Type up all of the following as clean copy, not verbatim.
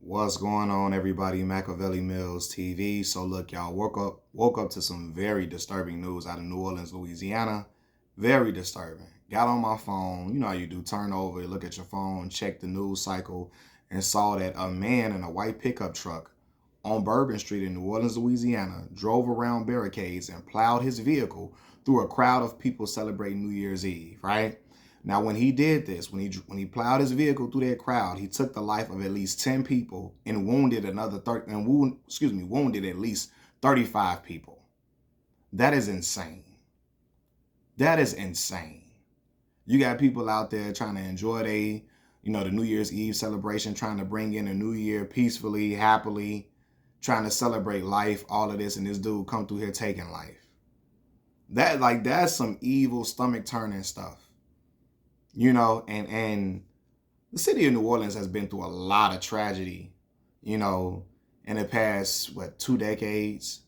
What's going on, everybody? Machiavelli Mills TV. So look, y'all, woke up to some very disturbing news out of New Orleans, Louisiana. Very disturbing. Got on my phone, you know how you do, turn over, look at your phone, check the news cycle, and saw that a man in a white pickup truck on Bourbon Street in New Orleans, Louisiana, drove around barricades and plowed his vehicle through a crowd of people celebrating New Year's Eve, right? Now, when he did this, when he plowed his vehicle through that crowd, he took the life of at least 10 people and wounded wounded at least 35 people. That is insane. That is insane. You got people out there trying to enjoy the New Year's Eve celebration, trying to bring in a new year peacefully, happily, trying to celebrate life, all of this, and this dude come through here taking life. That's some evil stomach turning stuff. And the city of New Orleans has been through a lot of tragedy, in the past, 2 decades,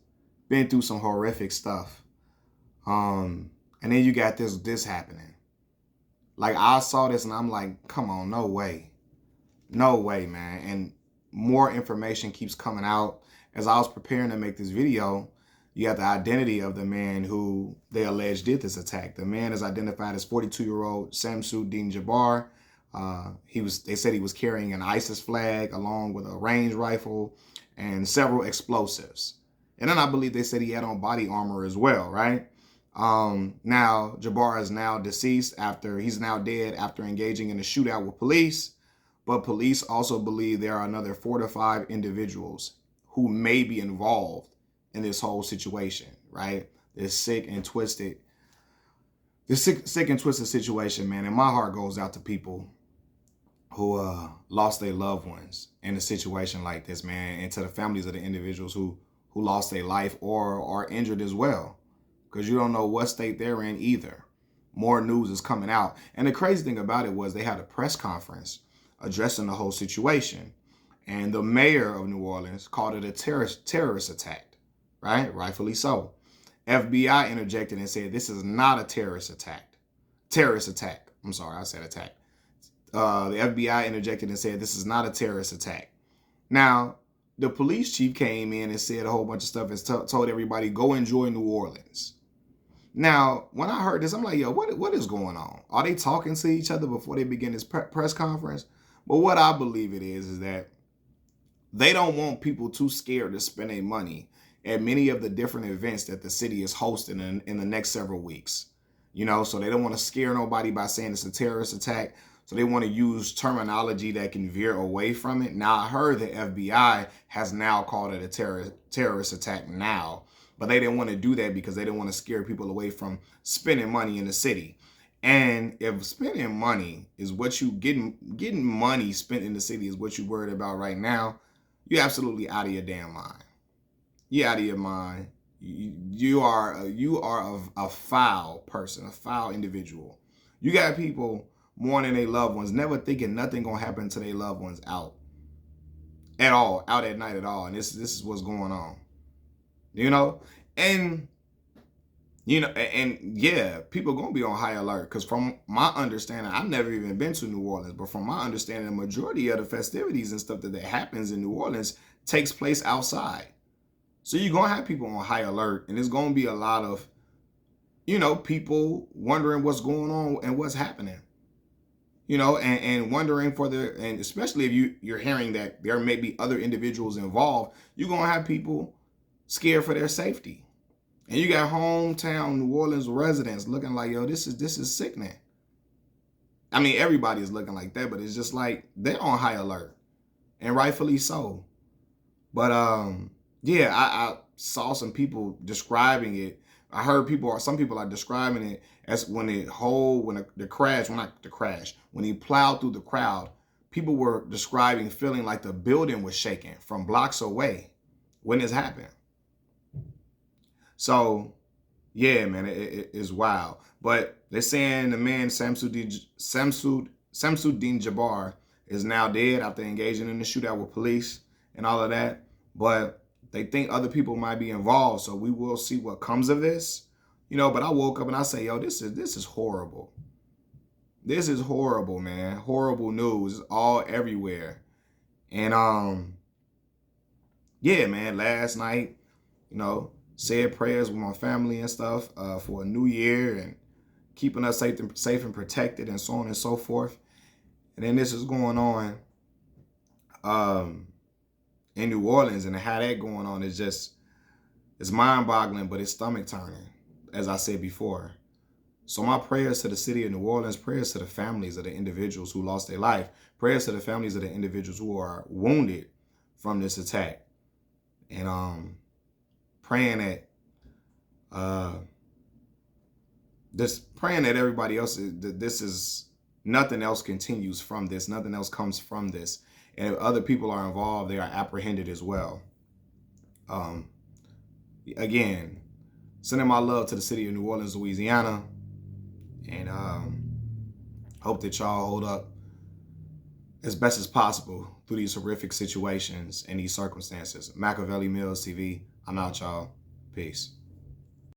been through some horrific stuff. And then you got this happening. Like, I saw this and I'm like, come on, no way. No way, man. And more information keeps coming out. As I was preparing to make this video, you got the identity of the man who they allege did this attack. The man is identified as 42-year-old Samsudeen Jabbar. They said he was carrying an ISIS flag along with a range rifle and several explosives. And then I believe they said he had on body armor as well, right? Now Jabbar is now deceased he's now dead after engaging in a shootout with police. But police also believe there are another 4 to 5 individuals who may be involved in this whole situation, right? This sick and twisted situation, man. And my heart goes out to people who lost their loved ones in a situation like this, man, and to the families of the individuals who lost their life or are injured as well, because you don't know what state they're in either. More news is coming out. And the crazy thing about it was they had a press conference addressing the whole situation. And the mayor of New Orleans called it a terrorist attack. Right? Rightfully so. FBI interjected and said this is not a terrorist attack. I'm sorry, I said attack. The FBI interjected and said this is not a terrorist attack. Now, the police chief came in and said a whole bunch of stuff and told everybody, go enjoy New Orleans. Now, when I heard this, I'm like, yo, what is going on? Are they talking to each other before they begin this press conference? But what I believe it is that they don't want people too scared to spend their money at many of the different events that the city is hosting in the next several weeks. So they don't want to scare nobody by saying it's a terrorist attack. So they want to use terminology that can veer away from it. Now, I heard the FBI has now called it a terrorist attack now, but they didn't want to do that because they didn't want to scare people away from spending money in the city. And if spending money is what you getting money spent in the city is what you're worried about right now, you're absolutely out of your damn mind. You're out of your mind. You are a foul person, a foul individual. You got people mourning their loved ones, never thinking nothing gonna happen to their loved ones out at night at all. And this is what's going on. And yeah, people gonna be on high alert, because from my understanding, I've never even been to New Orleans, but from my understanding, the majority of the festivities and stuff that happens in New Orleans takes place outside. So you're going to have people on high alert, and there's going to be a lot of, people wondering what's going on and what's happening, and wondering and especially if you're hearing that there may be other individuals involved, you're going to have people scared for their safety. And you got hometown New Orleans residents looking like, yo, this is sickening. I mean, everybody is looking like that, but it's just like they're on high alert, and rightfully so. But, yeah, I saw some people describing it. I heard some people are describing it as when he plowed through the crowd, people were describing feeling like the building was shaking from blocks away when this happened. So, yeah, man, it is wild. But they're saying the man Samsudeen Jabbar is now dead after engaging in the shootout with police and all of that. But they think other people might be involved, so we will see what comes of this. But I woke up and I say, yo, this is horrible. This is horrible, man. Horrible news all everywhere. And yeah, man, last night, said prayers with my family and stuff for a new year and keeping us safe and protected and so on and so forth. And then this is going on in New Orleans, and how that going on is just, it's mind-boggling, but it's stomach-turning, as I said before. So my prayers to the city of New Orleans, prayers to the families of the individuals who lost their life, prayers to the families of the individuals who are wounded from this attack. And praying that everybody else nothing else continues from this, nothing else comes from this. And if other people are involved, they are apprehended as well. Again, sending my love to the city of New Orleans, Louisiana. And hope that y'all hold up as best as possible through these horrific situations and these circumstances. Machiavelli Mills TV. I'm out, y'all. Peace.